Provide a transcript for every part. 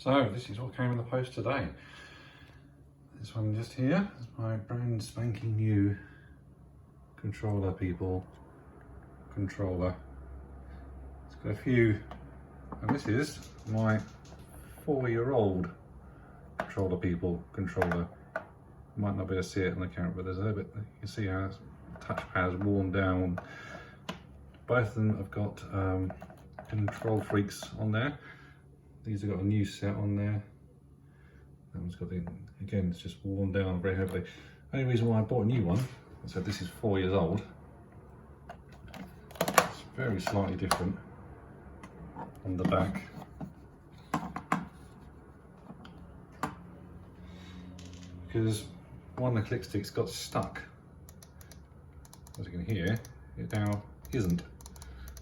So this is what came in the post today. This one just here is my brand spanking new controller controller. It's got a few, and this is my 4-year-old controller. Might not be able to see it on the camera, but there's a bit, you can see how the touchpad is worn down. Both of them have got control freaks on there. These have got a new set on there. That one's got the, again, it's just worn down very heavily. Only reason why I bought a new one, I said this is 4 years old. It's very slightly different on the back. Because one of the click sticks got stuck. As you can hear, it now isn't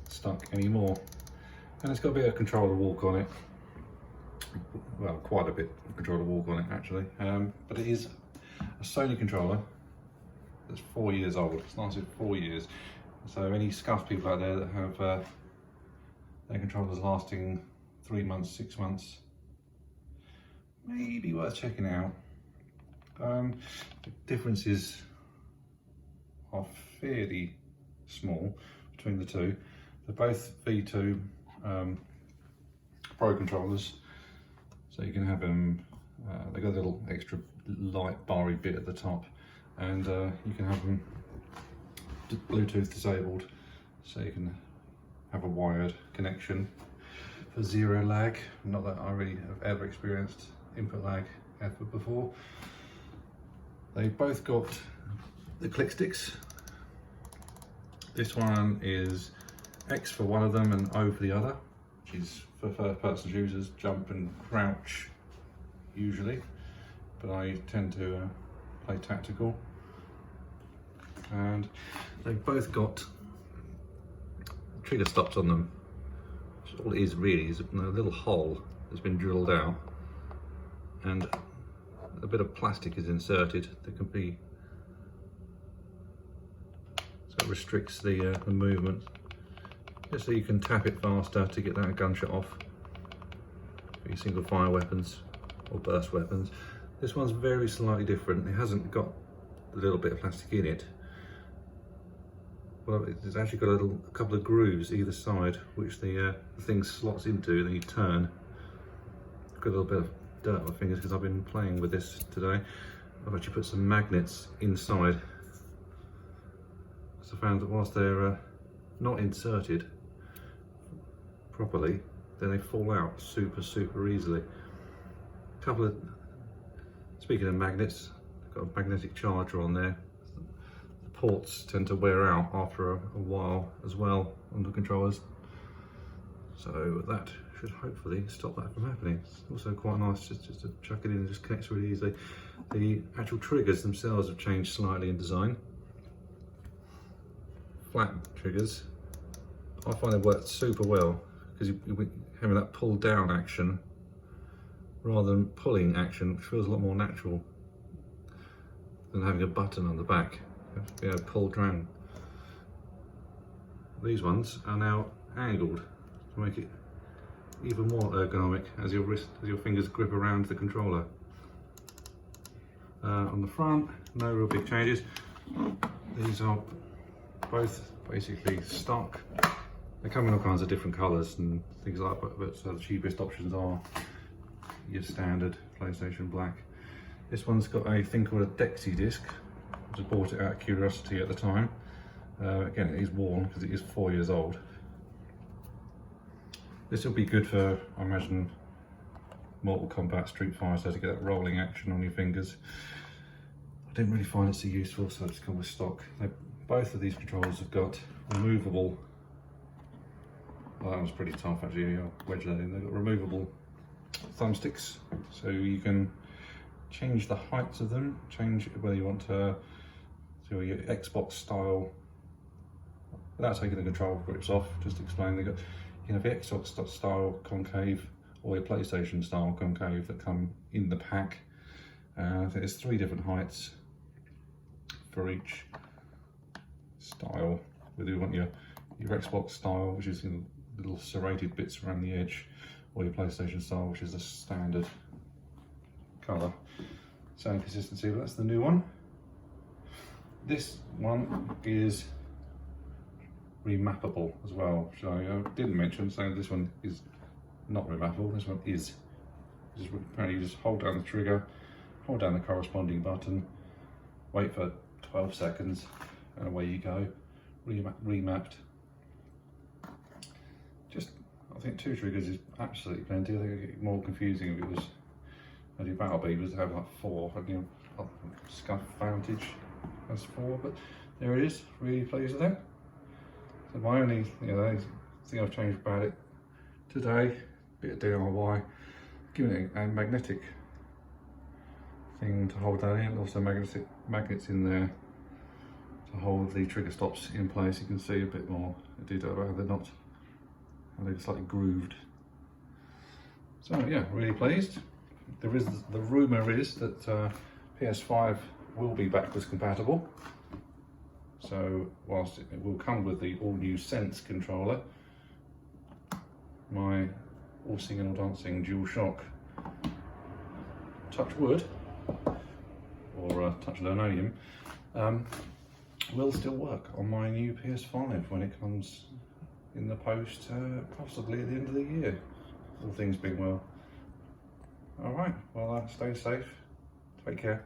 stuck anymore. And it's got a bit of controller walk on it. Well, quite a bit of controller walk on it actually. But it is a Sony controller that's 4 years old. It's lasted 4 years. So any Scuf people out there that have their controllers lasting 3 months, 6 months, maybe worth checking out. The differences are fairly small between the two. They're both V2 Pro controllers, so you can have them. They've got a little extra light barry bit at the top, and you can have them Bluetooth disabled, so you can have a wired connection for zero lag. Not that I really have ever experienced input lag ever before. They've both got the click sticks. This one is X for one of them and O for the other, which is for first person users, jump and crouch usually, but I tend to play tactical. And they've both got trigger stops on them. So all it is really is a little hole that's been drilled out, and a bit of plastic is inserted that can be, so it restricts the movement, just so you can tap it faster to get that gunshot off for your single fire weapons or burst weapons. This one's very slightly different. It hasn't got a little bit of plastic in it. Well, it's actually got a couple of grooves either side, which the thing slots into, then you turn. I've got a little bit of dirt on my fingers because I've been playing with this today. I've actually put some magnets inside, because I found that whilst they're not inserted properly, then they fall out super easily. Speaking of magnets, I've got a magnetic charger on there. The ports tend to wear out after a while as well on the controllers, so that should hopefully stop that from happening. It's also quite nice just to chuck it in and just connects really easily. The actual triggers themselves have changed slightly in design. Flat triggers, I find they work super well, because you're having that pull down action rather than pulling action, which feels a lot more natural than having a button on the back. You have to be able to pull down. These ones are now angled to make it even more ergonomic as your fingers grip around the controller. On the front, no real big changes. These are both basically stock. They come in all kinds of different colours and things like that, but so the cheapest options are your standard PlayStation black. This one's got a thing called a Dexy disc. I just bought it out of curiosity at the time. Again, it is worn because it is 4 years old. This will be good for, I imagine, Mortal Kombat, Street Fighter, so to get that rolling action on your fingers. I didn't really find it so useful, so I just gone with stock. Both of these controllers have got removable, well, that was pretty tough actually, I'll wedge that in. They've got removable thumbsticks, so you can change the heights of them, change whether you want to do your Xbox style, without taking the control grips off, just to explain, they've got, you know, the Xbox style concave or your PlayStation style concave that come in the pack. I think there's 3 different heights for each style. Whether you want your Xbox style, which is in little serrated bits around the edge, or your PlayStation style, which is a standard colour. Same consistency, but that's the new one. This one is remappable as well, which I didn't mention, so this one is not remappable, this one is. Apparently you just hold down the trigger, hold down the corresponding button, wait for 12 seconds, and away you go, remapped. Just, I think 2 triggers is absolutely plenty. I think it'd get more confusing if it was, only Battle Beavers have like 4, I think Scuf Vantage has 4, but there it is, really pleased with that. So my only thing I've changed about it today, bit of DIY, giving it a magnetic thing to hold that in, also magnets in there to hold the trigger stops in place. You can see a bit more detail about how they're not, how they're slightly grooved. So yeah, really pleased. The rumour is that PS5 will be backwards compatible. So whilst it will come with the all-new Sense controller, my all singing or dancing DualShock touch wood or touch linoleum will still work on my new PS5 when it comes in the post, possibly at the end of the year, all things being well. All right, well, stay safe, take care.